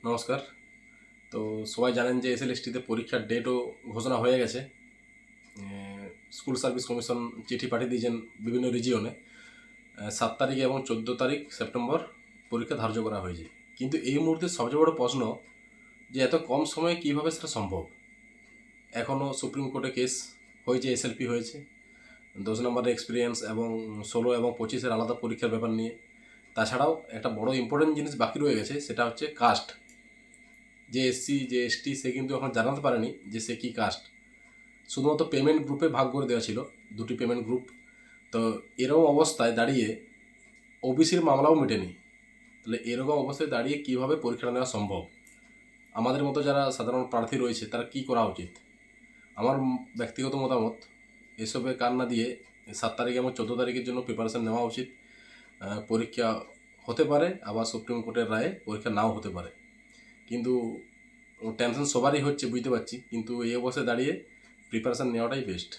নমস্কার। তো সবাই জানেন যে এসএলএসটিতে পরীক্ষার ডেটও ঘোষণা হয়ে গেছে। স্কুল সার্ভিস কমিশন চিঠি পাঠিয়ে দিয়েছেন বিভিন্ন রিজিয়নে। 7 তারিখ এবং 14 তারিখ সেপ্টেম্বর পরীক্ষা ধার্য করা হয়েছে। কিন্তু এই মুহূর্তে সবচেয়ে বড় প্রশ্ন যে এত কম সময়ে কীভাবে সেটা সম্ভব। এখনও সুপ্রিম কোর্টে কেস হয়েছে, এসএলপি হয়েছে 10 নম্বরের এক্সপিরিয়েন্স এবং 16 এবং 25-এর আলাদা পরীক্ষার ব্যাপার নিয়ে। তাছাড়াও একটা বড় ইম্পর্টেন্ট জিনিস বাকি রয়ে গেছে, সেটা হচ্ছে কাস্ট। যে এসসি যে এসটি সে কিন্তু এখন জানাতে পারেনি যে সে কী কাস্ট। শুধুমাত্র পেমেন্ট গ্রুপে ভাগ করে দেওয়া ছিল, দুটি পেমেন্ট গ্রুপ। তো এরকম অবস্থায় দাঁড়িয়ে ওবিসির মামলাও মেটেনি। তাহলে এরকম অবস্থায় দাঁড়িয়ে কীভাবে পরীক্ষা নেওয়া সম্ভব? আমাদের মতো যারা সাধারণ প্রার্থী রয়েছে তারা কি করা উচিত? আমার ব্যক্তিগত মতামত, এসবে কান না দিয়ে 7 তারিখ এবং 14 তারিখের জন্য প্রিপারেশান নেওয়া উচিত। পরীক্ষা হতে পারে, আবার সুপ্রিম কোর্টের রায়ে পরীক্ষা নাও হতে পারে। কিন্তু টেনশন সবারই হচ্ছে বুঝতে পারছি, কিন্তু এই অবস্থায় দাঁড়িয়ে প্রিপারেশান নেওয়াটাই বেস্ট।